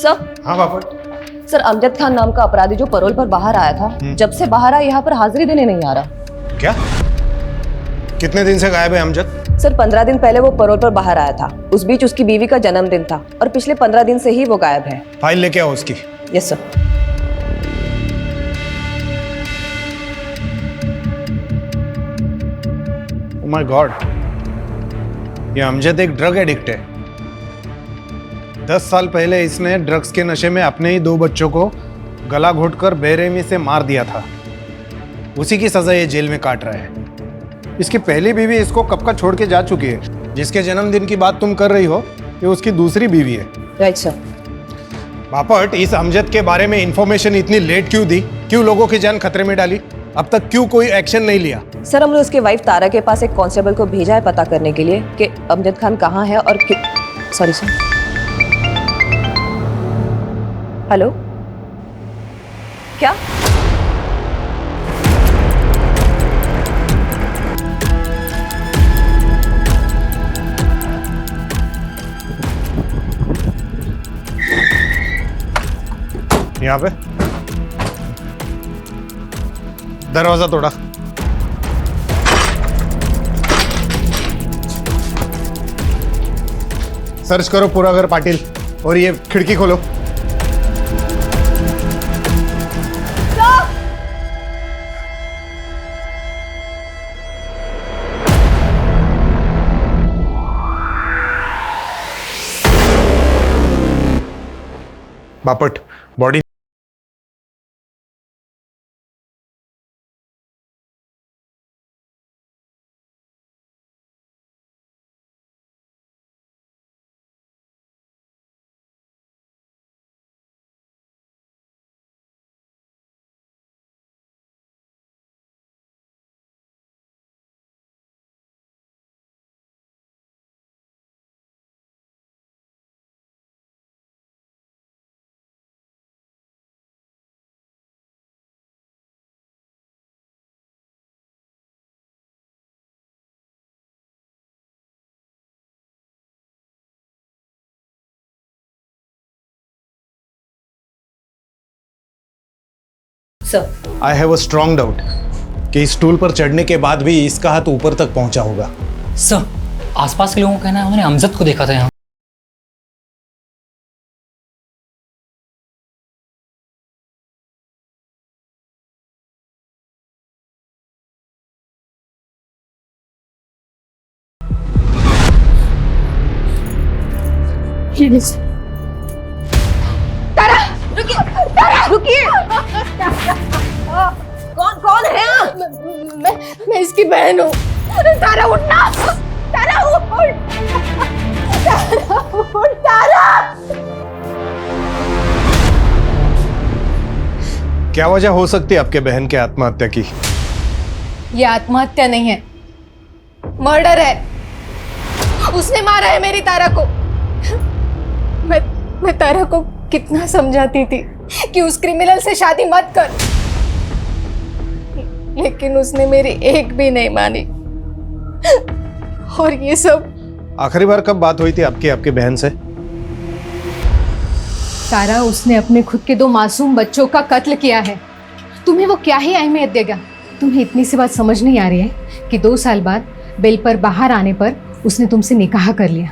Sir. हाँ Bapat. Sir, Amjad Khan नाम का अपराधी जो परोल पर बाहर आया था, जब से बाहर आया यहाँ पर हाजिरी देने नहीं आ रहा। क्या? कितने दिन से गायब है अमजद? सर, 15 दिन पहले वो परोल पर बाहर आया था। उस बीच उसकी बीवी का जन्मदिन था और पिछले 15 दिन से ही वो गायब है। फाइल लेके आओ उसकी। Yes sir. Oh my God, ये अमजद एक ड्रग एडिक्ट है। 10 साल पहले इसने ड्रग्स के नशे में अपने ही 2 बच्चों को गला घोटकर बेरहमी से मार दिया था। उसी की सजा ये जेल में काट रहा है। इसकी पहली बीवी इसको कब का छोड़ के जा चुकी है। जिसके जन्मदिन की बात तुम कर रही हो, ये उसकी दूसरी बीवी है। Right sir. बापट, इस अमजद के बारे में इंफॉर्मेशन इतनी लेट क्यों दी? क्यों लोगों की जान खतरे में डाली? अब तक क्यों कोई एक्शन नहीं लिया? सर, हमने उसके वाइफ तारा के पास एक कांस्टेबल को भेजा है पता करने के लिए कि अमजद खान कहाँ है और सॉरी सर। हेलो, क्या? यहाँ पे दरवाजा तोड़ा। सर्च करो पूरा घर पाटिल, और ये खिड़की खोलो। Bapat, body sir, I have a strong doubt कि इस टूल पर चढ़ने के बाद भी इसका हाथ ऊपर तक पहुंचा होगा। सर, आसपास के लोगों का कहना है उन्होंने अमजद को देखा था यहाँ। तारा, रुकिए, तारा, रुकिए। कौन है आप? मैं इसकी बहन हूँ। तारा, उठना। तारा, उठ। तारा, उठ। तारा। क्या वजह हो सकती है आपके बहन के आत्महत्या की? ये आत्महत्या नहीं है, मर्डर है। उसने मारा है मेरी तारा को। मैं तारा को कितना समझाती थी कि उस क्रिमिनल से शादी मत कर, लेकिन उसने मेरी एक भी नहीं मानी। और ये सब आखिरी बार कब बात हुई थी आपकी बहन से? तारा, उसने अपने खुद के 2 मासूम बच्चों का कत्ल किया है। तुम्हें वो क्या ही अहमियत देगा? तुम्हें इतनी सी बात समझ नहीं आ रही है कि 2 साल बाद बेल पर बाहर आने पर उसने तुमसे निकाह कर लिया,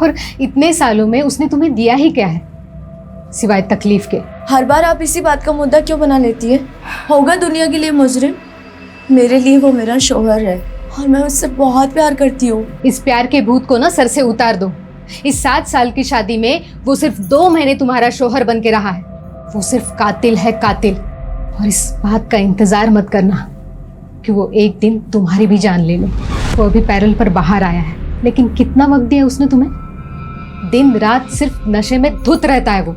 और इतने सालों में उसने तुम्हें दिया ही क्या है सिवाय तकलीफ के? हर बार आप इसी बात का मुद्दा क्यों बना लेती है? होगा दुनिया के लिए मुजरिम, मेरे लिए वो मेरा शौहर है और मैं उससे बहुत प्यार करती हूँ। इस प्यार के भूत को ना सर से उतार दो। इस 7 साल की शादी में वो सिर्फ 2 महीने तुम्हारा शौहर बन के रहा है। वो सिर्फ कातिल है, कातिल। और इस बात का इंतजार मत करना कि वो एक दिन तुम्हारी भी जान ले ले। वो अभी पैरोल पर बाहर आया है, लेकिन कितना वक्त दिया उसने तुम्हें? दिन रात सिर्फ नशे में धुत रहता है वो।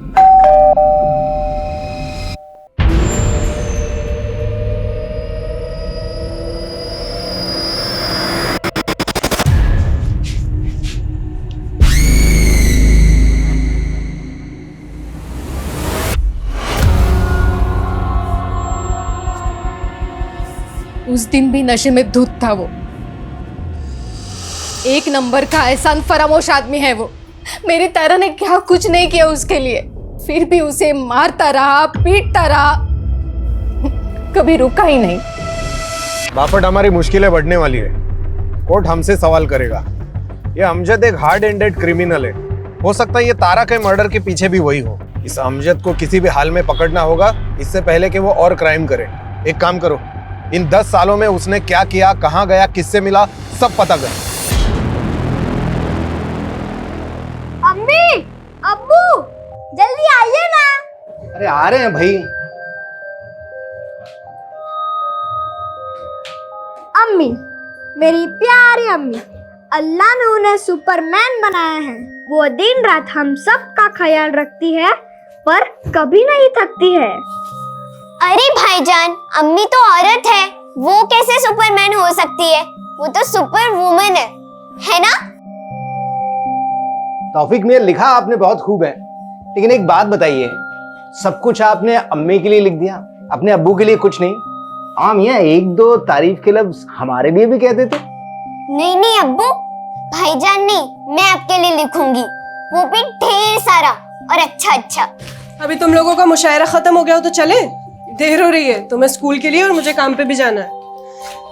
उस दिन भी नशे में धुत था वो। 1 नंबर का एहसान फरामोश आदमी है वो। मेरी तारा ने क्या कुछ नहीं किया उसके लिए, फिर भी उसे मारता रहा, पीटता रहा, कभी रुका ही नहीं। बापट, हमारी मुश्किलें बढ़ने वाली है। कोर्ट हमसे सवाल करेगा। ये अमजद एक हार्ड एंडेड क्रिमिनल है। हो सकता है ये तारा के मर्डर के पीछे भी वही हो। इस अमजद को किसी भी हाल में पकड़ना होगा, इससे पहले कि वो और क्राइम करे। एक काम करो, इन 10 सालों में उसने क्या किया, कहाँ गया, किससे मिला, सब पता करो। अम्मी, अब्बू, जल्दी आइए ना। अरे आ रहे हैं भाई। अम्मी, मेरी प्यारी अम्मी, अल्लाह ने उन्हें सुपरमैन बनाया है। वो दिन रात हम सब का ख्याल रखती है, पर कभी नहीं थकती है। अरे भाईजान, अम्मी तो औरत है, वो कैसे सुपरमैन हो सकती है? वो तो सुपर वुमन है ना? तौफीक मियां, लिखा आपने बहुत खूब है, लेकिन एक बात बताइए, सब कुछ आपने अम्मी के लिए लिख दिया, अपने अब्बू के लिए कुछ नहीं? हाँ मियां, एक दो तारीफ के लफ्ज हमारे लिए भी कह देते। नहीं नहीं अब्बू, भाईजान नहीं, मैं आपके लिए लिखूंगी, वो भी ढेर सारा और अच्छा अच्छा। अभी तुम लोगों का मुशायरा खत्म हो गया हो तो चले? देर हो रही है, तुम्हें स्कूल के लिए और मुझे काम पे भी जाना है।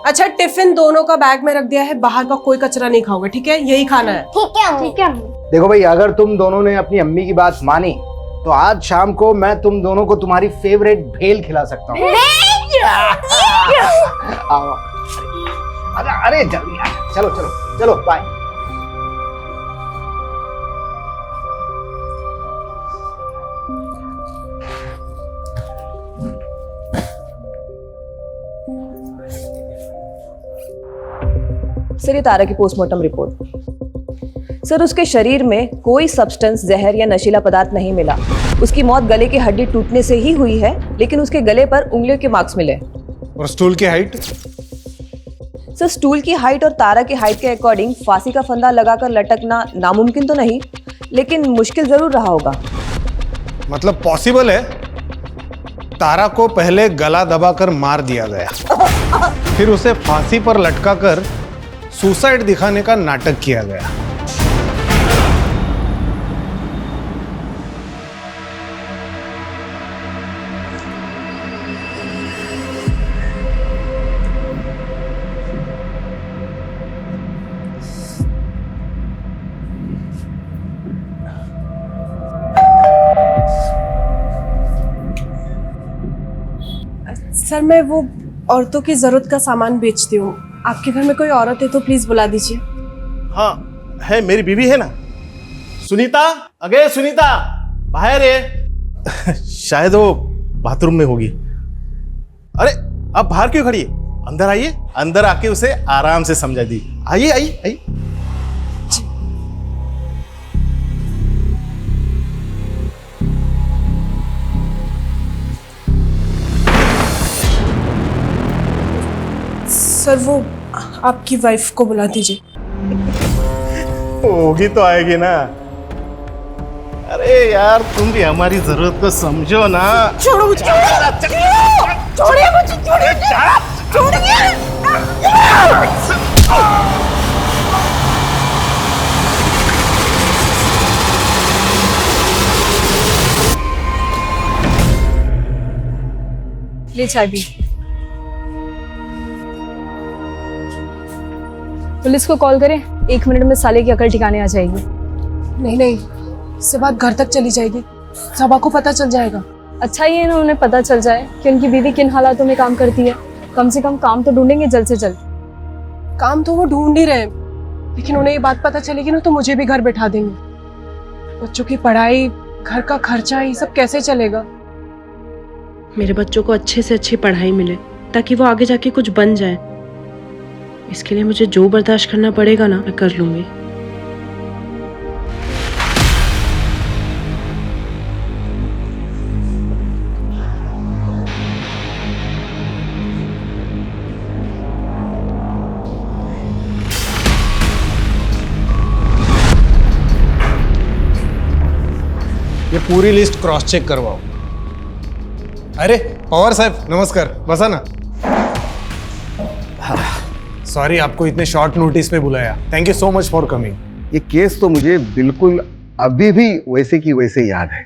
अच्छा, टिफिन दोनों का बैग में रख दिया है, बाहर का कोई कचरा नहीं खाओगे, ठीक है? यही खाना है। ठीक है अम्मी। ठीक है अम्मी। देखो भाई, अगर तुम दोनों ने अपनी अम्मी की बात मानी तो आज शाम को मैं तुम दोनों को तुम्हारी फेवरेट भेल खिला सकता हूँ। आओ। अरे जल्दी आ, चलो चलो चलो, बाय। सर, ये तारा की पोस्टमार्टम रिपोर्ट। सर, उसके शरीर में कोई सब्सटेंस, जहर या नशीला पदार्थ नहीं मिला। उसकी मौत गले की हड्डी टूटने से ही हुई है, लेकिन उसके गले पर उंगलियों के मार्क्स मिले। और स्टूल की हाइट? सर, स्टूल की हाइट और तारा की हाइट के अकॉर्डिंग फांसी का फंदा लगाकर लटकना नामुमकिन तो नहीं, लेकिन मुश्किल जरूर रहा होगा। मतलब पॉसिबल है? तारा को पहले गला दबाकर मार दिया गया, फिर उसे फांसी पर लटकाकर सुसाइड दिखाने का नाटक किया गया। सर, मैं वो औरतों की जरूरत का सामान बेचती हूँ, आपके घर में कोई औरत है तो प्लीज बुला दीजिए। हाँ है, मेरी बीवी है ना, सुनीता। अगे सुनीता, बाहर है। शायद वो बाथरूम में होगी। अरे आप बाहर क्यों खड़ी है? अंदर आइए, अंदर आके उसे आराम से समझा दी। आइए आइए आइए। सर, वो आपकी वाइफ को बुला दीजिए। होगी तो आएगी ना। अरे यार, तुम भी हमारी जरूरत को समझो ना। छोड़ो मुझे, छोड़िए मुझे, छोड़िए। ले चाय पी। पुलिस को कॉल करें, 1 मिनट में साले की अकल ठिकाने आ जाएगी। नहीं नहीं, इससे बात घर तक चली जाएगी, सबा को पता चल जाएगा। अच्छा ये ना उन्हें पता चल जाए कि उनकी बीवी किन हालातों में काम करती है। कम से कम काम तो ढूंढेंगे जल्द से जल्द। काम तो वो ढूंढ ही रहे, लेकिन उन्हें ये बात पता चलेगी ना तो मुझे भी घर बैठा देंगे। बच्चों की पढ़ाई, घर का खर्चा, ये सब कैसे चलेगा? मेरे बच्चों को अच्छे से अच्छी पढ़ाई मिले ताकि वो आगे जाके कुछ बन जाए। इसके लिए मुझे जो बर्दाश्त करना पड़ेगा ना, मैं कर लूंगी। ये पूरी लिस्ट क्रॉस चेक करवाओ। अरे पवार साहब, नमस्कार, बसा ना। सॉरी, आपको इतने शॉर्ट नोटिस पे बुलाया। Thank you so much for coming. ये केस तो मुझे बिल्कुल अभी भी वैसे की वैसे याद है।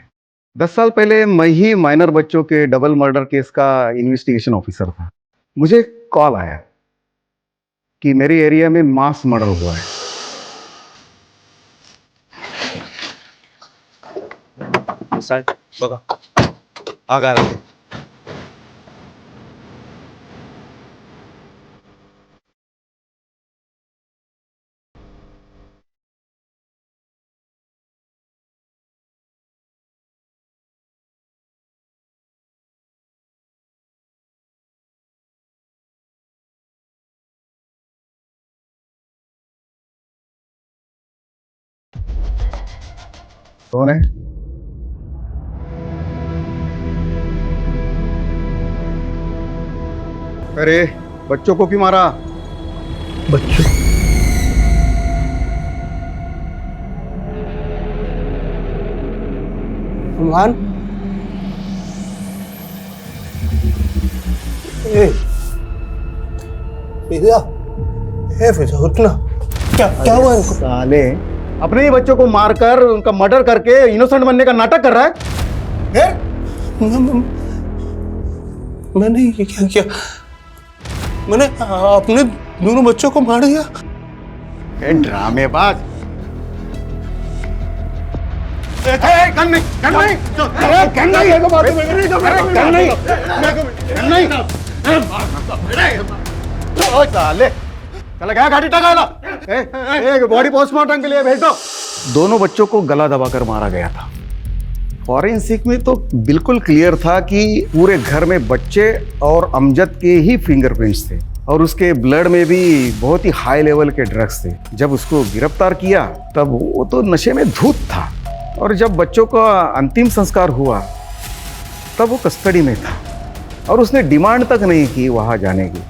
10 साल पहले मैं ही माइनर बच्चों के डबल मर्डर केस का इन्वेस्टिगेशन ऑफिसर था। मुझे कॉल आया कि मेरे एरिया में मास मर्डर हुआ है। साहेब बघा हा काय राहते कौन है? अरे बच्चों को क्यों मारा? बच्चों मान फिजा उठना क्या क्या हुआ इनको? साले अपने ही बच्चों को मारकर उनका मर्डर करके इनोसेंट बनने का नाटक कर रहा है? मैंने ये क्या किया? मैंने अपने दोनों बच्चों को मार दिया। ड्रामेबाज। बॉडी पोस्टमार्टम के लिए भेज दो। दोनों बच्चों को गला दबाकर मारा गया था। फॉरेंसिक में तो बिल्कुल क्लियर था कि पूरे घर में बच्चे और अमजद के ही फिंगरप्रिंट्स थे और उसके ब्लड में भी बहुत ही हाई लेवल के ड्रग्स थे। जब उसको गिरफ्तार किया तब वो तो नशे में धूत था और जब बच्चों का अंतिम संस्कार हुआ तब वो कस्टडी में था और उसने डिमांड तक नहीं की वहां जाने की।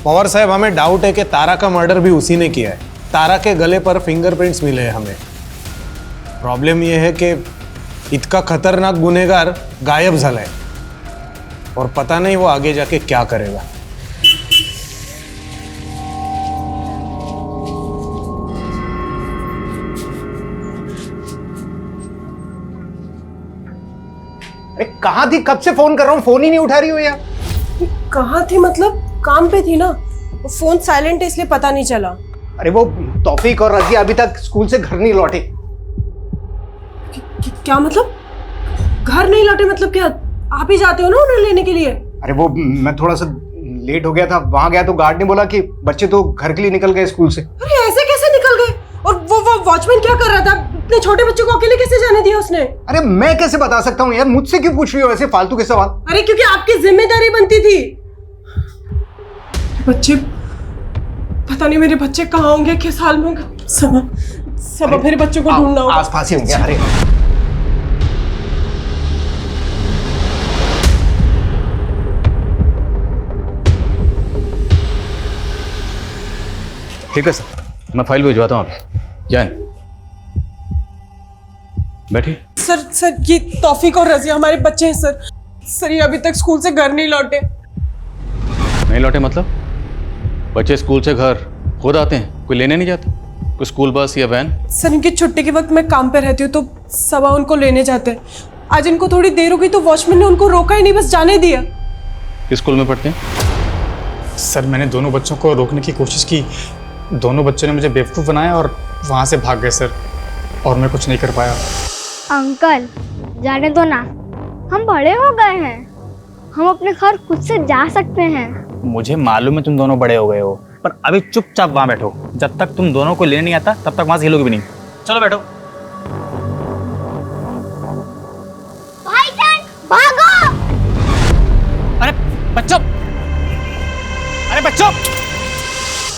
पवार साहब, हमें डाउट है कि तारा का मर्डर भी उसी ने किया है। तारा के गले पर फिंगरप्रिंट्स मिले हैं हमें। प्रॉब्लम यह है कि इतना खतरनाक गुनहगार गायब झालाय और पता नहीं वो आगे जाके क्या करेगा। अरे कहाँ थी? कब से फोन कर रहा हूँ, फोन ही नहीं उठा रही हो यार। कहाँ थी मतलब? काम पे थी ना। फोन साइलेंट है इसलिए पता नहीं चला। अरे वो तौफीक और रजिया अभी तक स्कूल से घर नहीं लौटे। क्या मतलब? घर नहीं लौटे मतलब क्या? आप ही जाते हो ना उन्हें लेने के लिए? अरे वो मैं थोड़ा सा लेट हो गया था, वहां गया तो गार्ड ने बोला कि बच्चे तो घर के लिए निकल गए स्कूल से। अरे ऐसे कैसे निकल गए? और वो वॉचमैन क्या कर रहा था? इतने छोटे बच्चों को अकेले कैसे जाने दिया उसने? अरे मैं कैसे बता सकता हूँ यार, मुझसे क्यों पूछ रही हो ऐसे फालतू के सवाल? अरे क्योंकि आपकी जिम्मेदारी बनती थी। बच्चे पता नहीं मेरे बच्चे कहाँ होंगे, किस हाल में होंगे। सब मेरे बच्चों को ढूंढना होगा। आसपास ही होंगे। अरे ठीक है सर, मैं फाइल भिजवाता हूँ आप जाए। बैठिए। सर ये तौफीक और रजिया हमारे बच्चे हैं सर। सर ये अभी तक स्कूल से घर नहीं लौटे। नहीं लौटे मतलब? बच्चे स्कूल से घर खुद आते हैं, कोई लेने नहीं जाता? कोई स्कूल बस या वैन? सर इनकी छुट्टी के वक्त मैं काम पे रहती हूँ तो सबा उनको लेने जाते हैं। आज इनको थोड़ी देर हो गई तो वॉचमैन ने उनको रोका ही नहीं, बस जाने दिया। किस स्कूल में पढ़ते हैं? सर मैंने दोनों बच्चों को रोकने की कोशिश की, दोनों बच्चों ने मुझे बेवकूफ़ बनाया और वहाँ से भाग गए सर, और मैं कुछ नहीं कर पाया। अंकल जाने दो ना, हम बड़े हो गए हैं, हम अपने घर खुद से जा सकते हैं। मुझे मालूम है तुम दोनों बड़े हो गए हो, पर अभी चुपचाप वहाँ बैठो। जब तक तुम दोनों को लेने नहीं आता तब तक वहाँ से हिलोगे भी नहीं। चलो बैठो। भाईजान भागो! अरे बच्चों, अरे बच्चों!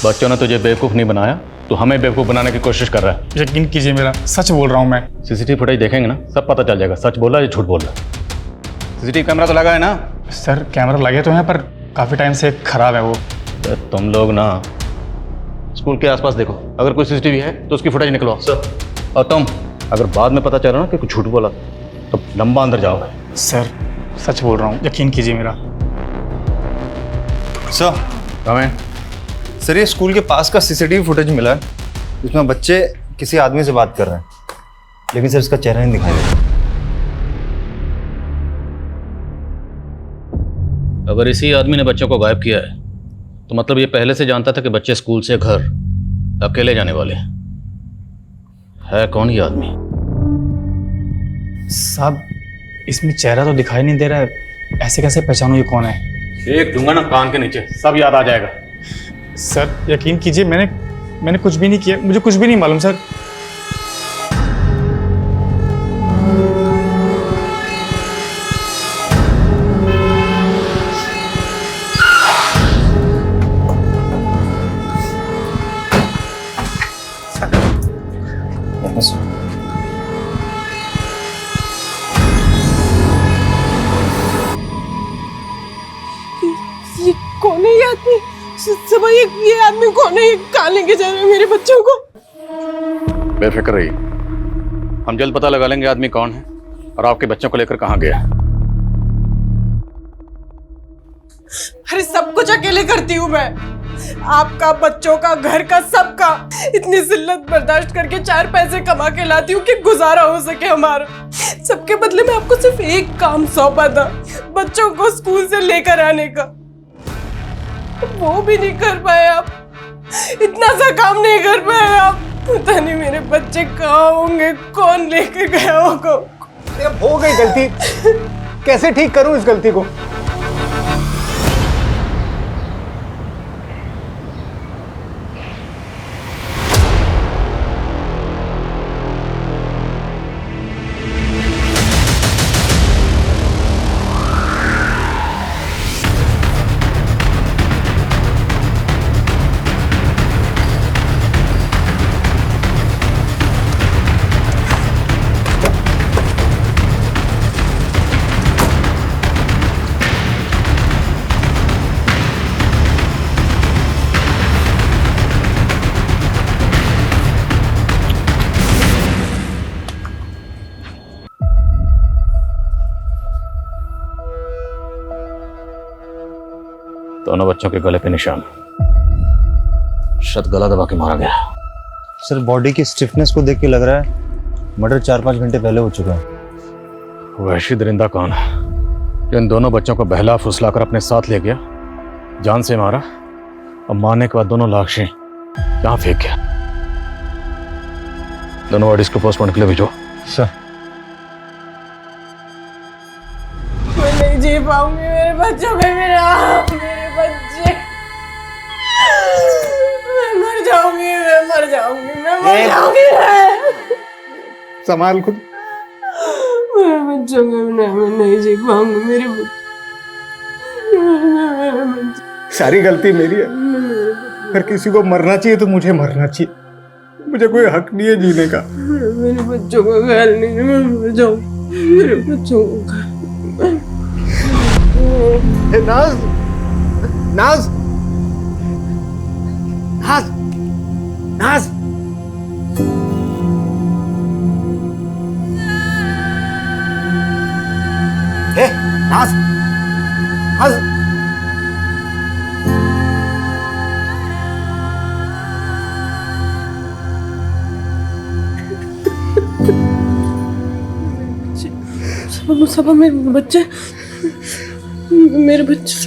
बच्चों ने तुझे बेवकूफ़ नहीं बनाया, तो हमें बेवकूफ़ बनाने की कोशिश कर रहा है। यकीन कीजिए मेरा, सच बोल रहा हूँ मैं। सीसीटीवी फुटेज देखेंगे ना, सब पता चल जाएगा सच बोल रहा है या झूठ बोल रहा है। सीसीटीवी कैमरा तो लगा है ना? सर कैमरा लगे तो हैं पर काफ़ी टाइम से खराब है वो। तो तुम लोग ना स्कूल के आसपास देखो, अगर कोई सीसीटीवी है तो उसकी फुटेज निकलवाओ सर। और तुम अगर बाद में पता चला ना कि कुछ झूठ बोला तो लंबा अंदर जाओगे। सर सच बोल रहा हूँ, यकीन कीजिए मेरा। सर हमें सर ये स्कूल के पास का सीसीटीवी फुटेज मिला है, जिसमें बच्चे किसी आदमी से बात कर रहे हैं। लेकिन सर इसका चेहरा नहीं दिखाई देता। अगर इसी आदमी ने बच्चों को गायब किया है तो मतलब ये पहले से जानता था कि बच्चे स्कूल से घर अकेले जाने वाले हैं। है कौन ये आदमी? साहब इसमें चेहरा तो दिखाई नहीं दे रहा है, ऐसे कैसे पहचानूं ये कौन है? एक दूंगा ना कान के नीचे, सब याद आ जाएगा। सर यकीन कीजिए मैंने कुछ भी नहीं किया, मुझे कुछ भी नहीं मालूम सर। ये कौन है ये आदमी? सुबह ये आदमी कौन है? ये कहाँ लेके जा रहे हैं मेरे बच्चों को? बेफिक्र रहिए, हम जल्द पता लगा लेंगे आदमी कौन है और आपके बच्चों को लेकर कहाँ गया। अरे सब कुछ अकेले करती हूँ मैं, आपका, बच्चों का, घर का, सबका। इतनी जिल्लत बर्दाश्त करके 4 पैसे कमा के लाती हूँ कि गुजारा हो सके हमारा। सबके बदले में आपको सिर्फ एक काम सौंपा था, बच्चों को स्कूल से लेकर आने का। वो भी नहीं कर पाए आप, इतना सा काम नहीं कर पाए आप। पता नहीं मेरे बच्चे कहाँ होंगे, कौन लेके गया होगा। अब हो गई गलती, कैसे ठीक करूं इस गलती को? दोनों बच्चों के गले पे निशान, शायद गला दबा के मारा गया। सर बॉडी की स्टिफनेस को देख के लग रहा है मर्डर 4-5 घंटे पहले हो चुका है। वहशी दरिंदा कौन है जो इन दोनों बच्चों को बहला फुसलाकर अपने साथ ले गया, जान से मारा और मारने के बाद दोनों लाशें यहाँ फेंक गया? दोनों बॉडीज को पोस्टमार्टम के लिए भेजो। सर मैं नहीं जी पाऊंगी, मेरे बच्चों में मेरे बच्चे। मैं मर जाऊंगी। संभाल खुद। मेरे बच्चों को मैं नहीं जी पाऊंगी, मेरे बच्चे। सारी गलती मेरी है। अगर किसी को मरना चाहिए तो मुझे मरना चाहिए, मुझे कोई हक नहीं है जीने का। मेरे बच्चों का ख्याल नहीं, मैं मर जाऊंगी। मेरे बच्चों का नाज, नाज, नाज, नाज। नाज, नाज। सब मेरे बच्चे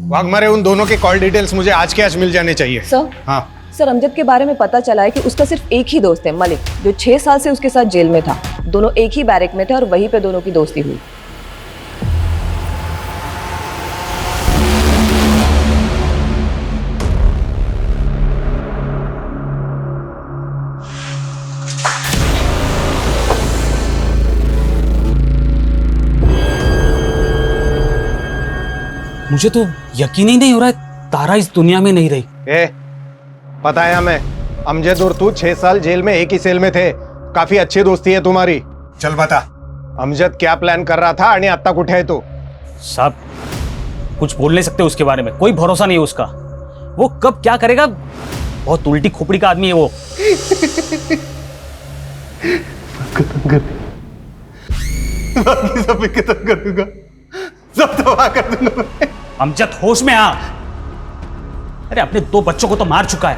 वाघमारे, उन दोनों के कॉल डिटेल्स मुझे आज के आज मिल जाने चाहिए। सर, हाँ सर अमजद के बारे में पता चला है कि उसका सिर्फ एक ही दोस्त है, मलिक, जो 6 साल से उसके साथ जेल में था। दोनों एक ही बैरक में थे और वहीं पे दोनों की दोस्ती हुई। मुझे तो यकीन ही नहीं हो रहा है तारा इस दुनिया में नहीं रही। पता है हमें, अमजद और तू 6 साल जेल में एक ही सेल में थे। काफी अच्छी दोस्ती है तुम्हारी। चल बता, अमजद क्या प्लान कर रहा था आणि आता कुठे है तू? साहब कुछ बोल नहीं सकते उसके बारे में, कोई भरोसा नहीं है उसका। वो कब क्या करेगा, बहुत उल्टी खोपड़ी का आदमी है वो। बाकी सब खत्म कर दूंगा, सब तबाह कर दूंगा। अमजद होश में आ। अरे अपने 2 बच्चों को तो मार चुका है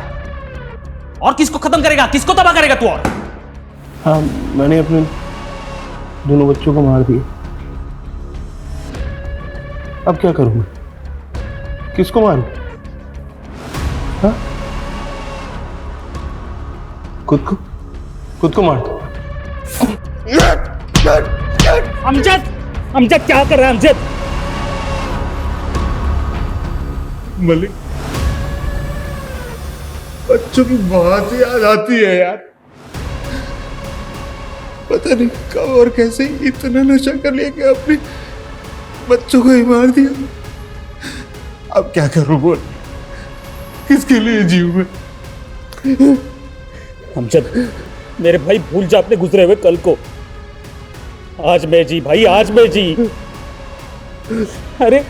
और किसको खत्म करेगा, किसको तबाह करेगा तू? और हाँ, मैंने अपने दोनों बच्चों को मार दिया। अब क्या करूं मैं? किसको मारूं? हाँ? खुद को मार दो। अमजद, अमजद क्या कर रहा है अमजद? मलिक, बच्चों की बहुत याद आती है यार। पता नहीं कब और कैसे इतना नशा कर लिया कि अपने बच्चों को ही मार दिया। अब क्या करूं बोल? किसके लिए जीऊं मैं? अमजद मेरे भाई, भूल जा अपने गुजरे हुए कल को। आज मैं जी भाई, आज मैं जी। अरे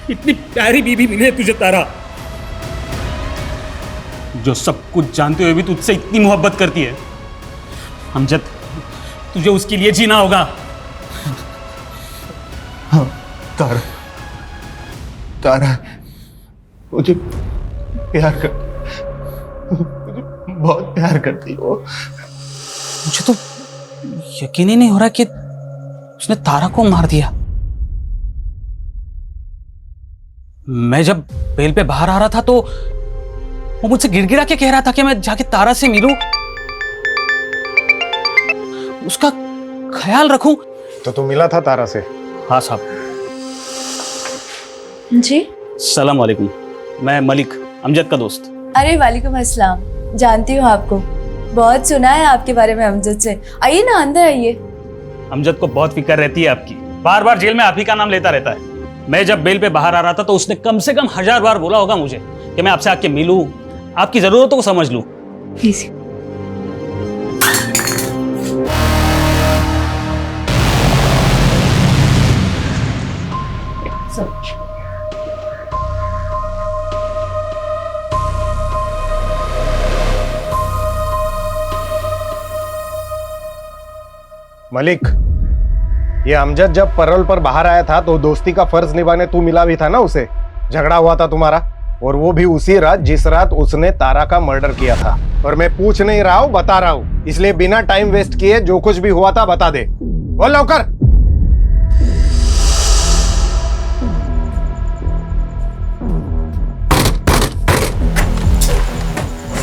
इतनी प्यारी बीवी मिली है तुझे तारा, जो सब कुछ जानते हुए भी तुझसे इतनी मोहब्बत करती है। अमजद तुझे उसके लिए जीना होगा। हाँ तारा, तारा मुझे प्यार कर, मुझे बहुत प्यार करती हो। मुझे तो यकीन ही नहीं हो रहा कि उसने तारा को मार दिया। मैं जब बेल पे बाहर आ रहा था तो वो मुझसे गिड़गिड़ा के कह रहा था कि मैं जाके तारा से मिलूं, उसका ख्याल रखूं। तो तू मिला था तारा से? हाँ साहब। जी सलाम वालेकुम, मैं मलिक, अमजद का दोस्त। अरे वालेकुम अस्सलाम, जानती हूँ आपको, बहुत सुना है आपके बारे में अमजद से। आइए ना, अंदर आइए। अमजद को बहुत फिक्र रहती है आपकी, बार बार जेल में आप ही का नाम लेता रहता है। मैं जब बेल पे बाहर आ रहा था तो उसने कम से कम 1000 बार बोला होगा मुझे कि मैं आपसे आके मिलूं, आपकी जरूरतों को समझ लूं। मलिक, ये अमजद जब पैरोल पर बाहर आया था तो दोस्ती का फर्ज निभाने तू मिला भी था ना उसे। झगड़ा हुआ था तुम्हारा, और वो भी उसी रात जिस रात उसने तारा का मर्डर किया था। और मैं पूछ नहीं रहा हूं, बता रहा हूं, इसलिए बिना टाइम वेस्ट किए जो कुछ भी हुआ था बता दे। बोल लौकर।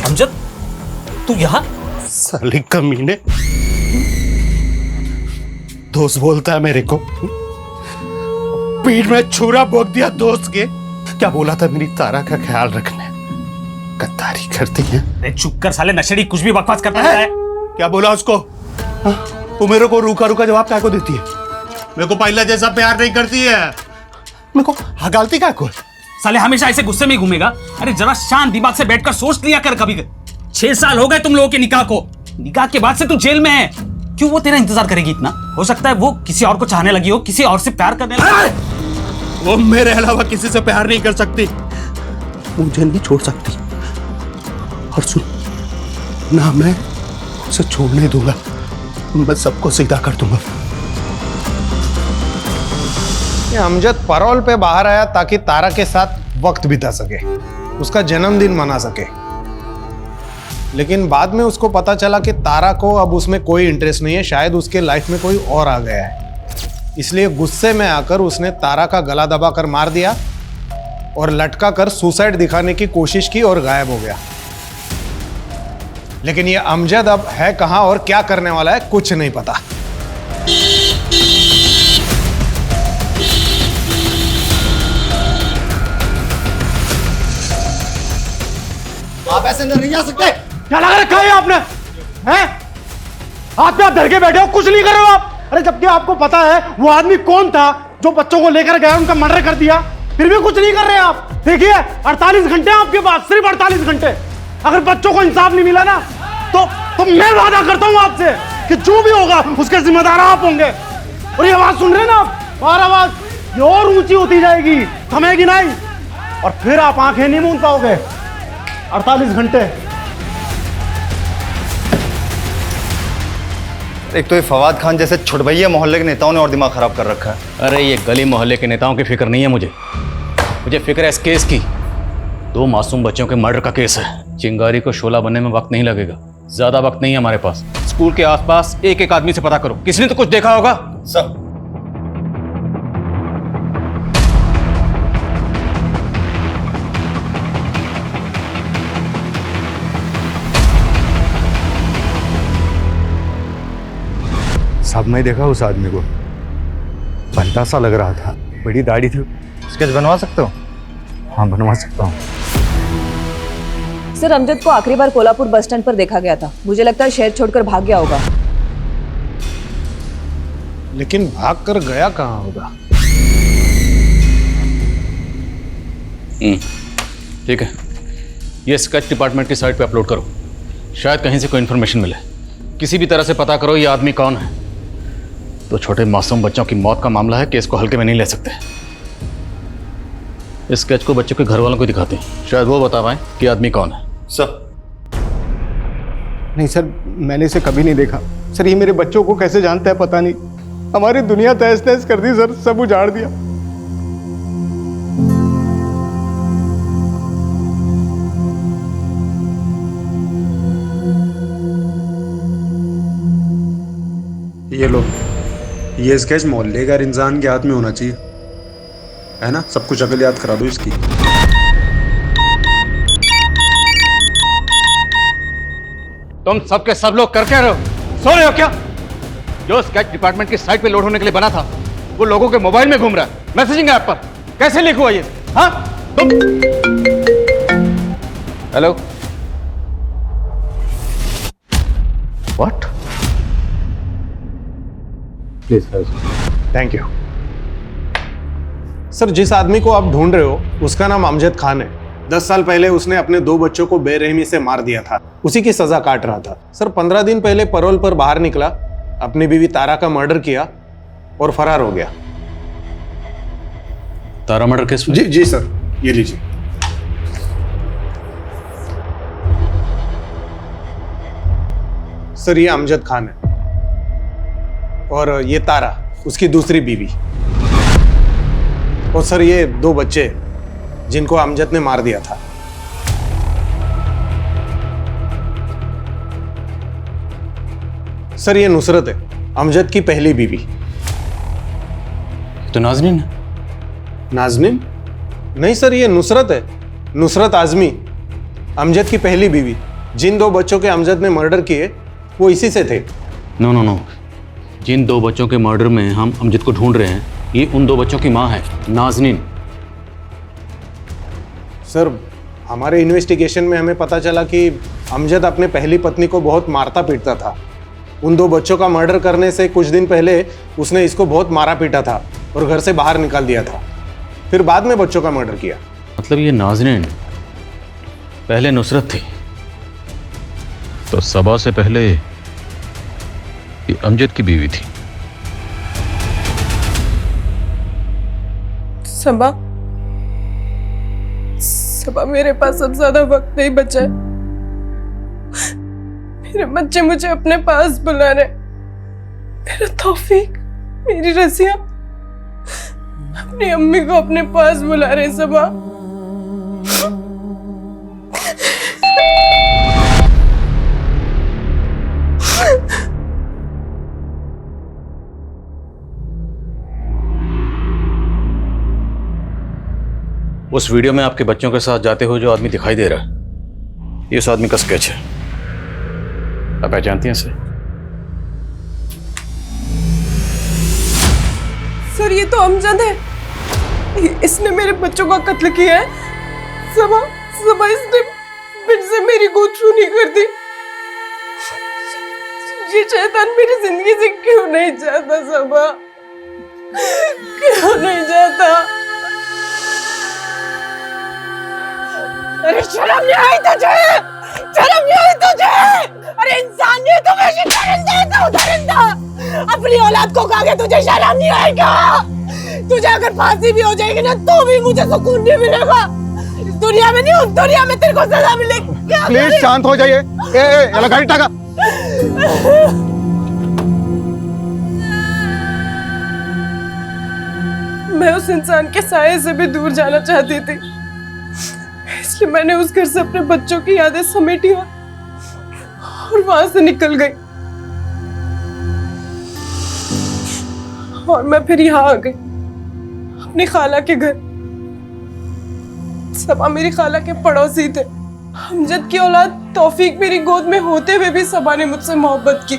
अमजद तू यहाँ? साले कमीने, दोस्त बोलता है मेरे को, पीठ में छुरा भोंक दिया दोस्त के। क्या बोला था? मेरी तारा का ख्याल रखना। गद्दारी करती है। अरे चुप कर साले नशेड़ी, कुछ भी बकवास करता रहता है। क्या बोला उसको? वो मेरे को रूखा रूखा जवाब क्या को देती है? मेरे को पहला जैसा प्यार नहीं करती है। मेरे को हगालती क्या को? साले हमेशा ऐसे गुस्से में घूमेगा? अरे जरा शांत दिमाग से बैठकर सोच लिया कर कभी। 6 साल हो गए तुम लोगों के निकाह को, निकाह के बाद से तू जेल में है। क्यों वो तेरा इंतजार करेगी इतना? हो सकता है वो किसी और को चाहने लगी हो, किसी और से प्यार करने लगी। वो मेरे अलावा किसी से प्यार नहीं कर सकती, मुझे नहीं छोड़ सकती। और सुन ना, मैं उसे छोड़ने दूंगा, मैं सबको सीधा कर दूंगा। ये अमजद पैरोल पे बाहर आया ताकि तारा के साथ वक्त बिता सके, उसका जन्मदिन मना सके। लेकिन बाद में उसको पता चला कि तारा को अब उसमें कोई इंटरेस्ट नहीं है, शायद उसके लाइफ में कोई और आ गया है। इसलिए गुस्से में आकर उसने तारा का गला दबाकर मार दिया और लटका कर सुसाइड दिखाने की कोशिश की और गायब हो गया। लेकिन ये अमजद अब है कहां और क्या करने वाला है कुछ नहीं पता। आप ऐसे अंदर नहीं आ सकते। क्या लगा रखा है आपने? हैं? हाथ पे आप धर के बैठे हो, कुछ नहीं कर रहे हो आप। अरे जबकि आपको पता है वो आदमी कौन था जो बच्चों को लेकर गया, उनका मर्डर कर दिया, फिर भी कुछ नहीं कर रहे आप। देखिए 48 घंटे आपके पास, सिर्फ 48 घंटे। अगर बच्चों को इंसाफ नहीं मिला ना तो मैं वादा करता हूं आपसे कि जो भी होगा उसके जिम्मेदार आप होंगे। और ये आवाज सुन रहे हैं ना आप, और आवाज ये और ऊंची होती जाएगी, थमेगी नहीं, और फिर आप आंखें नहीं मूंद पाओगे। 48 घंटे। एक तो ये फवाद खान जैसे छुटभैया मोहल्ले के नेताओं ने और दिमाग खराब कर रखा है। अरे ये गली मोहल्ले के नेताओं की फिक्र नहीं है मुझे फिक्र है इस केस की। 2 मासूम बच्चों के मर्डर का केस है। चिंगारी को शोला बनने में वक्त नहीं लगेगा, ज्यादा वक्त नहीं है हमारे पास। स्कूल के आसपास एक एक आदमी से पता करो, किसी ने तो कुछ देखा होगा। सर साहब मैं देखा उस आदमी को, बनता सा लग रहा था, बड़ी दाढ़ी थी। स्केच बनवा सकते हो? हाँ बनवा सकता हूँ। सर अमजद को आखिरी बार कोल्हापुर बस स्टैंड पर देखा गया था। मुझे लगता है शहर छोड़कर भाग गया होगा। लेकिन भाग कर गया कहाँ होगा? ठीक है, ये स्केच डिपार्टमेंट की साइट पे अपलोड करो, शायद कहीं से कोई इन्फॉर्मेशन मिले। किसी भी तरह से पता करो ये आदमी कौन है। तो छोटे मासूम बच्चों की मौत का मामला है, केस को हल्के में नहीं ले सकते। इस स्केच को बच्चों के घर वालों को दिखाते हैं, शायद वो बता पाए कि आदमी कौन है। सर नहीं सर, मैंने इसे कभी नहीं देखा। सर ये मेरे बच्चों को कैसे जानता है पता नहीं। हमारी दुनिया तहस नहस कर दी सर, सब उजाड़ दिया। ये लो, ये स्केच मोहल्ले का इंसान के हाथ में होना चाहिए, है ना? सब कुछ अकल याद करा दो इसकी। तुम सबके सब लोग कर क्या रहे हो? सो रहे हो क्या? जो स्केच डिपार्टमेंट की साइट पे लोड होने के लिए बना था वो लोगों के मोबाइल में घूम रहा है, मैसेजिंग ऐप पर। कैसे लीक हुआ ये? हाँ तुम? Hello, what? Please thank you sir. जिस आदमी को आप ढूंढ रहे हो उसका नाम अमजद खान है। 10 साल पहले उसने अपने 2 बच्चों को बेरहमी से मार दिया था, उसी की सजा काट रहा था। सर 15 दिन पहले पैरोल पर बाहर निकला, अपनी बीवी तारा का मर्डर किया और फरार हो गया। तारा मर्डर केस? जी जी सर, ये लीजिए। सर ये अमजद खान है और ये तारा उसकी दूसरी बीवी। और सर ये 2 बच्चे जिनको अमजद ने मार दिया था। सर ये नुसरत है, अमजद की पहली बीवी। तो नाज़नीन? नाज़नीन? नहीं सर, ये नुसरत है, नुसरत आजमी, अमजद की पहली बीवी। जिन 2 बच्चों के अमजद ने मर्डर किए वो इसी से थे। नो नो नो, जिन 2 बच्चों के मर्डर में हम अमजद को ढूंढ रहे हैं ये उन 2 बच्चों की मां है, नाज़नीन। सर हमारे इन्वेस्टिगेशन में हमें पता चला कि अमजद अपने पहली पत्नी को बहुत मारता पीटता था। उन 2 बच्चों का मर्डर करने से कुछ दिन पहले उसने इसको बहुत मारा पीटा था और घर से बाहर निकाल दिया था, फिर बाद में बच्चों का मर्डर किया। मतलब ये नाज़नीन पहले नुसरत थी, तो सबा से पहले ये अमजद की बीवी थी। सबा मेरे पास अब ज्यादा वक्त नहीं बचा है। मेरे बच्चे मुझे अपने पास बुला रहे। मेरा तौफीक, मेरी रसिया अपनी अम्मी को अपने पास बुला रहे। सबा उस वीडियो में आपके बच्चों के साथ जाते हुए जो आदमी दिखाई दे रहा है ये उस आदमी का स्केच है। आप पहचानती हैं इसे? सर ये तो अमजद है, इसने मेरे बच्चों का कत्ल किया है। सबा इसने फिर से मेरी गोद छू नहीं कर दी। ये शैतान मेरी जिंदगी से क्यों नहीं जाता? सबा क्यों नहीं जाता? अरे शर्म नहीं आई तुझे? शर्म नहीं आई तुझे? अरे इंसानियत हमेशा दरिंदा अपनी औलाद को खा के तुझे शर्म नहीं आएगा? तुझे अगर फांसी भी हो जाएगी ना तो भी मुझे सुकून नहीं मिलेगा। इस दुनिया में नहीं, उस दुनिया में तेरे को सजा मिलेगी। प्लीज शांत हो जाइए। ए गाड़ी टाका। मैं उस इंसान के साये से भी दूर जाना चाहती थी, इसलिए मैंने उस घर से अपने बच्चों की यादें समेटी और वहां से निकल गई। और मैं फिर यहाँ आ गई अपनी खाला के घर। सबा मेरी खाला के पड़ोसी थे। अमजद की औलाद तौफीक मेरी गोद में होते हुए भी सबा ने मुझसे मोहब्बत की,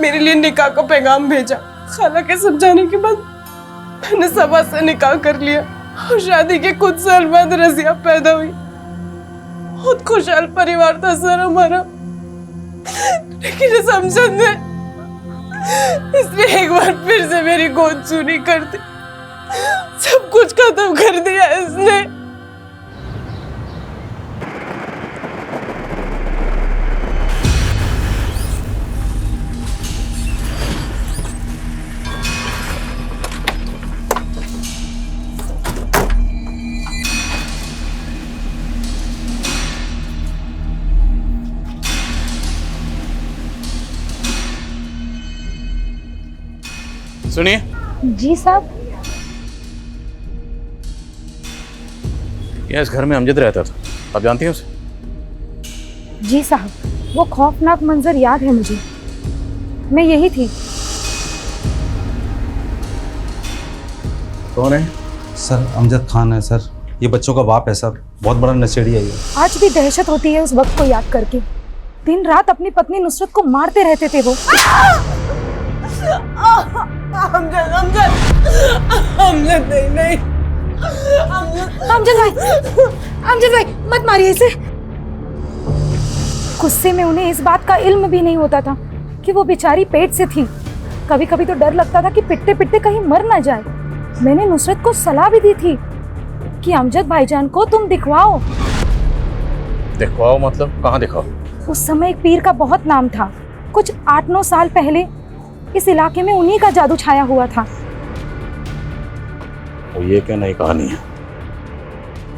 मेरे लिए निकाह का पैगाम भेजा। खाला के समझाने के बाद मैंने सबा से निकाह कर लिया और शादी के कुछ साल बाद रजिया पैदा हुई। बहुत खुशहाल परिवार था सर हमारा, लेकिन इस अमजद ने इसने एक बार फिर से मेरी गोद चूनी कर दी। सब कुछ खत्म कर दिया इसने। सुनिए। जी साहब। इस घर में अमजद रहता था, आप जानती हैं उसे? जी साहब, वो खौफनाक मंजर याद है मुझे। मैं यही थी। कौन है? सर अमजद खान है सर, ये बच्चों का बाप है सर, बहुत बड़ा नशेड़ी है ये। आज भी दहशत होती है उस वक्त को याद करके। दिन रात अपनी पत्नी नुसरत को मारते रहते थे वो। अमजद नहीं। अमजद भाई मत मारिए इसे। गुस्से में उन्हें इस बात का इल्म भी नहीं होता था कि वो बेचारी पेट से थी। कभी कभी तो डर लगता था कि पिटते पिटते कहीं मर ना जाए। मैंने नुसरत को सलाह भी दी थी कि अमजद भाईजान को तुम दिखवाओ। दिखवाओ मतलब कहाँ दिखाओ? उस समय एक पीर का बहुत नाम था। कुछ 8-9 साल पहले इस इलाके में उन्हीं का जादू छाया हुआ था। और ये क्या नई कहानी है?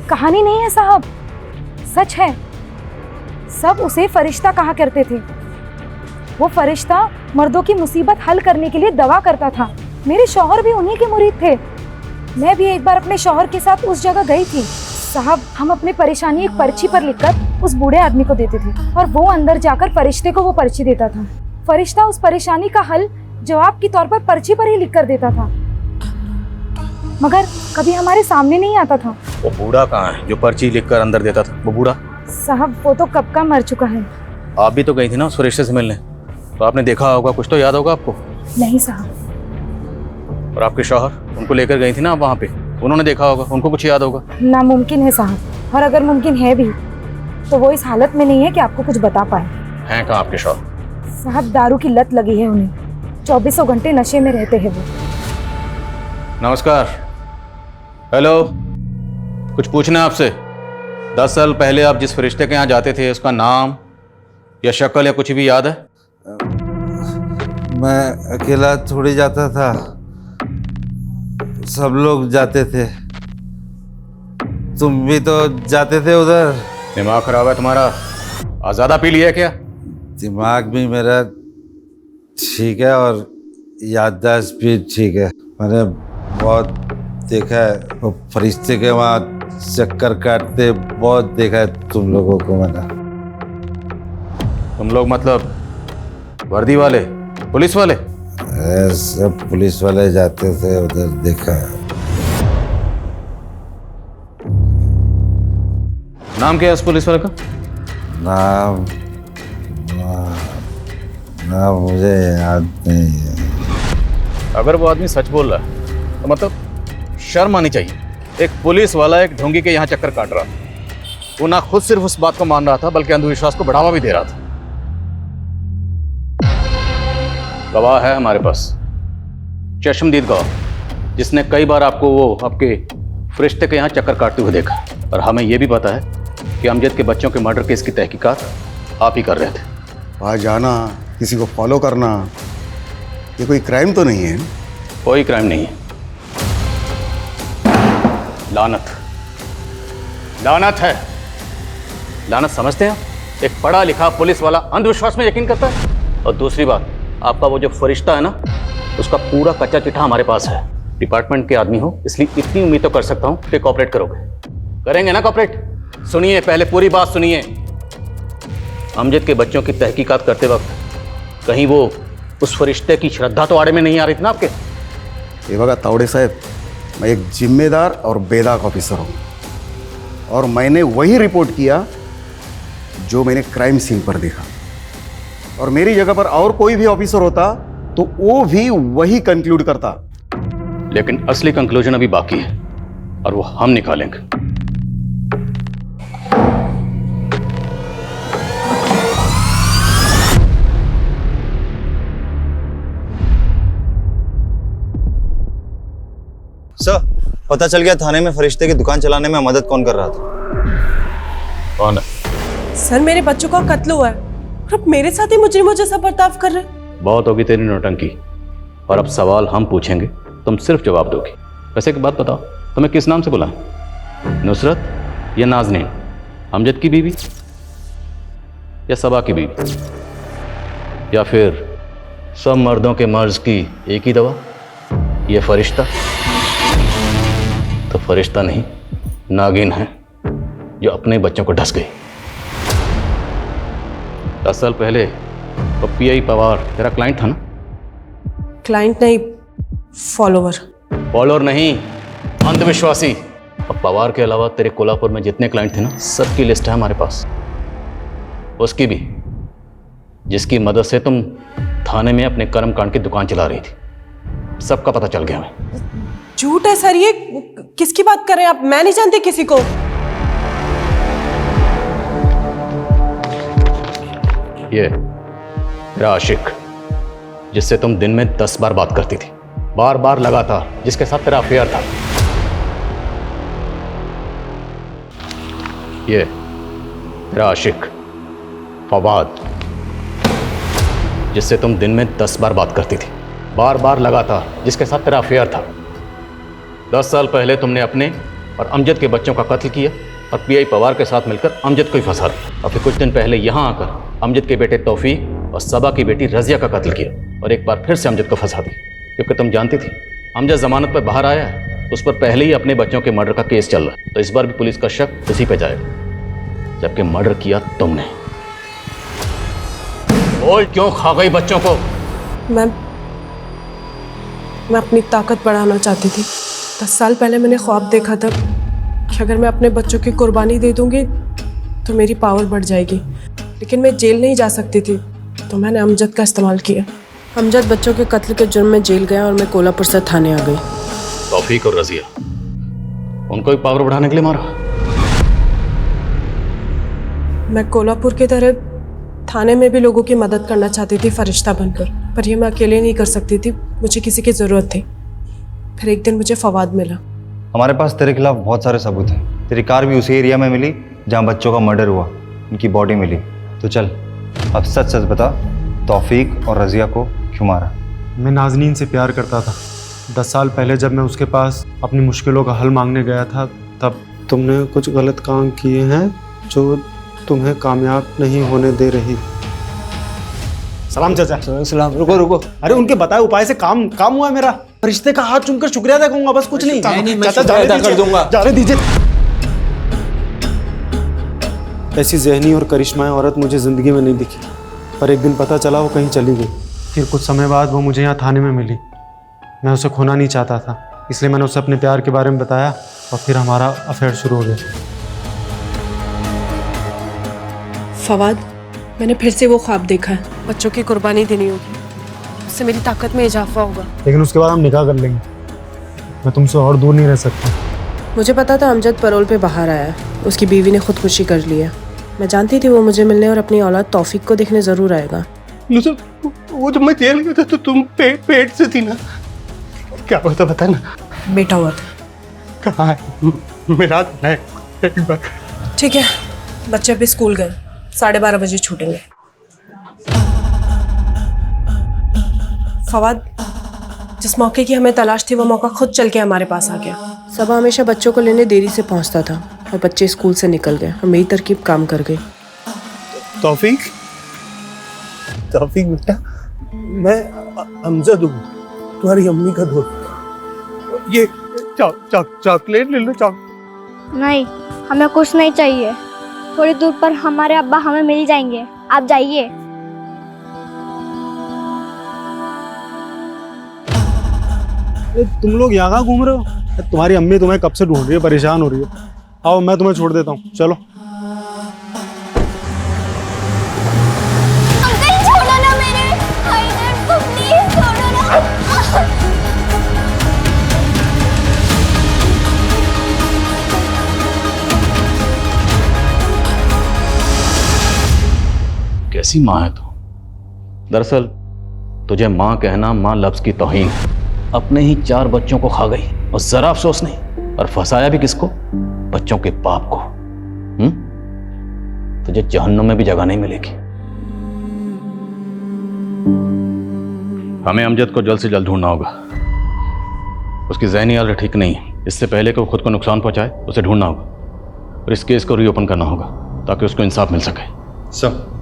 कहानी नहीं है साहब, सच है। सब उसे फरिश्ता कहा करते थे। वो फरिश्ता मर्दों की मुसीबत हल करने के लिए दवा करता था। मेरे शौहर भी उन्हीं के मुरीद थे। मैं भी एक बार अपने शौहर के साथ उस जगह गई थी। साहब, हम अपनी परेशानी एक पर्ची पर लिखकर उस बूढ़े आदमी को देते थे और वो अंदर जाकर फरिश्ते को वो पर्ची देता था। फरिश्ता उस परेशानी का हल जवाब के तौर पर पर्ची पर ही लिख कर देता था, मगर कभी हमारे सामने नहीं आता था। वो बूढ़ा कहाँ है जो पर्ची लिखकर अंदर देता था? वो बूढ़ा साहब वो तो कब का मर चुका है। आप भी तो गई थी ना उस फरिश्ते से मिलने, तो आपने देखा होगा, कुछ तो याद होगा आपको। नहीं साहब। और आपके शौहर, उनको लेकर गई थी ना आप वहाँ पे, उन्होंने देखा होगा, उनको कुछ याद होगा। नामुमकिन है साहब, और अगर मुमकिन है भी तो वो इस हालत में नहीं है कि आपको कुछ बता पाए। हैं कहाँ आपके शौहर? साहब दारू की लत लगी है उन्हें, 24 घंटे नशे में रहते हैं वो। नमस्कार। हेलो, कुछ पूछना है आपसे। 10 साल पहले आप जिस फरिश्ते के यहाँ जाते थे, उसका नाम या शक्ल या कुछ भी याद है? मैं अकेला थोड़ी जाता था, सब लोग जाते थे। तुम भी तो जाते थे उधर। दिमाग खराब है तुम्हारा? ज़्यादा पी लिया क्या? दिमाग भी मेरा ठीक है और याददाश्त भी ठीक है। मैंने बहुत देखा है वो फरिश्ते के वहाँ चक्कर काटते, बहुत देखा है तुम लोगों को मैंने। तुम लोग मतलब वर्दी वाले, पुलिस वाले? सब पुलिस वाले जाते थे उधर, देखा है। नाम क्या है उस पुलिस वाले का? नाम मुझे याद नहीं है। अगर वो आदमी सच बोल रहा है तो मतलब शर्म आनी चाहिए। एक पुलिस वाला एक ढोंगी के यहाँ चक्कर काट रहा था। वो ना खुद सिर्फ उस बात को मान रहा था, बल्कि अंधविश्वास को बढ़ावा भी दे रहा था। गवाह है हमारे पास, चश्मदीद गवाह, जिसने कई बार आपको वो आपके फरिश्ते के यहाँ चक्कर काटते हुए देखा। और हमें यह भी पता है कि अमजद के बच्चों के मर्डर केस की तहकीकात आप ही कर रहे थे। वहाँ जाना, किसी को फॉलो करना, ये कोई क्राइम तो नहीं है? कोई क्राइम नहीं है। लानत, लानत है। लानत समझते हैं? एक पढ़ा लिखा पुलिस वाला अंधविश्वास में यकीन करता है। और दूसरी बात, आपका वो जो फरिश्ता है ना, उसका पूरा कच्चा चिट्ठा हमारे पास है। डिपार्टमेंट के आदमी हो, इसलिए इतनी उम्मीद तो कर सकता हूँ कि कोऑपरेट करोगे। करेंगे ना कोऑपरेट? सुनिए, पहले पूरी बात सुनिए। अमजद के बच्चों की तहकीकात करते वक्त कहीं वो उस फरिश्ते की श्रद्धा तो आड़े में नहीं आ रही थी ना आपके? ये बघा तावड़े साहब, मैं एक जिम्मेदार और बेदाग ऑफिसर हूँ और मैंने वही रिपोर्ट किया जो मैंने क्राइम सीन पर देखा। और मेरी जगह पर और कोई भी ऑफिसर होता तो वो भी वही कंक्लूड करता। लेकिन असली कंक्लूजन अभी बाकी है और वो हम निकालेंगे। सर, पता चल गया थाने में फरिश्ते की दुकान चलाने में मदद कौन कर रहा था। कौन है? सर, मेरे बच्चों का कत्ल हुआ है और अब मेरे साथ ही मुजरिमों जैसा बर्ताव कर रहे हैं। बहुत होगी तेरी नौटंकी, और अब सवाल हम पूछेंगे, तुम सिर्फ जवाब दोगे। वैसे एक बात बताओ, तुम्हें किस नाम से बुलाएं? नुसरत या नाज़नीन? अमजद की बीवी या सबा की बीवी? या फिर सब मर्दों के मर्ज की एक ही दवा, ये फरिश्ता? तो फरिश्ता नहीं, नागिन है जो अपने बच्चों को ढस गई। 10 साल पहले वो पीआई पवार तेरा क्लाइंट था ना? क्लाइंट नहीं, फॉलोवर। फॉलोअर नहीं, अंधविश्वासी। अब पवार के अलावा तेरे कोल्हापुर में जितने क्लाइंट थे ना, सबकी लिस्ट है हमारे पास। उसकी भी, जिसकी मदद से तुम थाने में अपने कर्मकांड की दुकान चला रही थी। सबका पता चल गया हमें। झूठ है सर, ये किसकी बात कर रहे हैं आप? मैं नहीं जानती किसी को। ये तेरा आशिक, जिससे तुम दिन में 10 बार बात करती थी, बार बार लगातार, जिसके साथ तेरा अफेयर था। ये तेरा आशिक फवाद, जिससे तुम दिन में 10 बार बात करती थी, बार बार लगातार, जिसके साथ तेरा अफेयर था। 10 साल पहले तुमने अपने और अमजद के बच्चों का कत्ल किया और पीआई पवार के साथ मिलकर अमजद को ही फंसा दिया। और फिर कुछ दिन पहले यहाँ आकर अमजद के बेटे तौफीक और सबा की बेटी रजिया का कत्ल किया और एक बार फिर से अमजद को फंसा दिया, क्योंकि तुम जानती थी अमजद जमानत पर बाहर आया है, उस पर पहले ही अपने बच्चों के मर्डर का केस चल रहा है, तो इस बार भी पुलिस का शक उसी पे जाएगा, जबकि मर्डर किया तुमने। बोल, क्यों खा गई बच्चों को? मैं अपनी ताकत बढ़ाना चाहती थी। 10 साल पहले मैंने ख्वाब देखा था कि अगर मैं अपने बच्चों की कुर्बानी दे दूंगी तो मेरी पावर बढ़ जाएगी, लेकिन मैं जेल नहीं जा सकती थी, तो मैंने अमजद का इस्तेमाल किया। अमजद बच्चों के कत्ल के जुर्म में जेल गया और मैं कोल्हापुर से थाने आ गई। तौफीक और रजिया, उनको भी पावर बढ़ाने के लिए मारा? मैं कोल्हापुर की तरह थाने में भी लोगों की मदद करना चाहती थी फरिश्ता बनकर, पर ये मैं अकेले नहीं कर सकती थी, मुझे किसी की ज़रूरत थी। फिर एक दिन मुझे फवाद मिला। हमारे पास तेरे खिलाफ बहुत सारे सबूत हैं। तेरी कार भी उसी एरिया में मिली जहाँ बच्चों का मर्डर हुआ, उनकी बॉडी मिली। तो चल अब सच सच बता, तौफीक और रजिया को क्यों मारा? मैं नाज़नीन से प्यार करता था। 10 साल पहले जब मैं उसके पास अपनी मुश्किलों का हल मांगने गया था, तब तुमने कुछ गलत काम किए हैं जो तुम्हें कामयाब नहीं होने दे रही। सलाम चाचा। सलाम। रुको रुको, अरे उनके बताए उपाय से काम हुआ मेरा। रिश्ते का हाथ चूमकर शुक्रिया अदा करूंगा, बस कुछ नहीं। चाचा जाने कर दूंगा, जाने दीजिए। ऐसी ज़हनी और करिश्माई औरत मुझे ज़िंदगी में नहीं दिखी, पर एक दिन पता चला वो कहीं चली गई। फिर कुछ समय बाद वो मुझे यहाँ थाने में मिली। मैं उसे खोना नहीं चाहता था, इसलिए मैंने उसे अपने प्यार के बारे में बताया और फिर हमारा अफेयर शुरू हो गया। फवाद, मैंने फिर से वो ख्वाब देखा है, बच्चों की कुर्बानी देनी होगी, उससे मेरी ताकत में इजाफा होगा। लेकिन उसके बाद हम निकाह कर लेंगे। मैं तुमसे और दूर नहीं रह सकता। मुझे पता था अमजद परोल पे बाहर आया, उसकी बीवी ने खुदकुशी कर लिया। मैं जानती थी वो मुझे मिलने और अपनी औलाद तौफीक को देखने ज़रूर आएगा। वो जब मैं जेल गया था तो तुम पेट से थी ना? क्या हुआ था बता ना। बेटा हुआ था। कहाँ है? मेरा एक बार। ठीक है, बच्चे अभी स्कूल गए, 12:30 बजे छूटेंगे। फवाद, जिस मौके की हमें तलाश थी वो मौका खुद चल के हमारे पास आ गया। सबा हमेशा बच्चों को लेने देरी से पहुंचता था और बच्चे स्कूल से निकल गए और मेरी तरकीब काम कर गई। तौफीक बेटा, मैं अमजद हूँ, तुम्हारी अम्मी का दोस्त। ये चॉकलेट ले लो। नहीं, हमें कुछ नहीं चाहिए। थोड़ी दूर पर हमारे अब्बा हमें मिल जाएंगे, आप जाइए। तुम लोग यहाँ घूम रहे हो? तुम्हारी अम्मी तुम्हें कब से ढूंढ रही है, परेशान हो रही है। आओ मैं तुम्हें छोड़ देता हूँ, चलो। अंकल छोड़ो ना मेरे भाईजान को, प्लीज छोड़ो ना। कैसी माँ है तू? दरअसल तुझे माँ कहना माँ लफ्ज की तौहीन है। अपने ही 4 बच्चों को खा गई और जरा अफसोस नहीं, और फंसाया भी किसको? बच्चों के बाप को। तुझे जहन्नुम में भी जगह नहीं मिलेगी। हमें अमजद को जल्द से जल्द ढूंढना होगा। उसकी ज़हनी हालत ठीक नहीं है। इससे पहले कि वो खुद को नुकसान पहुंचाए, उसे ढूंढना होगा और इस केस को रीओपन करना होगा ताकि उसको इंसाफ मिल सके। सर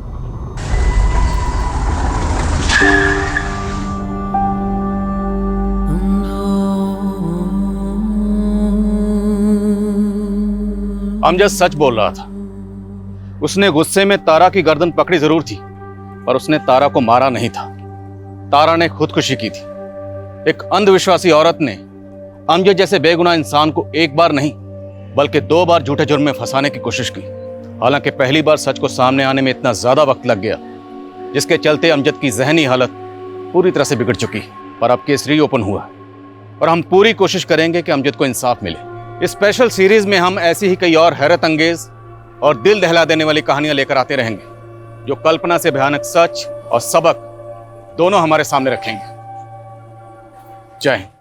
अमजद सच बोल रहा था। उसने गुस्से में तारा की गर्दन पकड़ी जरूर थी, पर उसने तारा को मारा नहीं था। तारा ने खुदकुशी की थी। एक अंधविश्वासी औरत ने अमजद जैसे बेगुनाह इंसान को एक बार नहीं बल्कि 2 बार झूठे जुर्म में फंसाने की कोशिश की। हालांकि पहली बार सच को सामने आने में इतना ज्यादा वक्त लग गया जिसके चलते अमजद की जहनी हालत पूरी तरह से बिगड़ चुकी। पर अब केस रीओपन हुआ और हम पूरी कोशिश करेंगे कि अमजद को इंसाफ मिले। इस स्पेशल सीरीज में हम ऐसी ही कई और हैरत अंगेज और दिल दहला देने वाली कहानियां लेकर आते रहेंगे जो कल्पना से भयानक सच और सबक दोनों हमारे सामने रखेंगे। जय हिंद।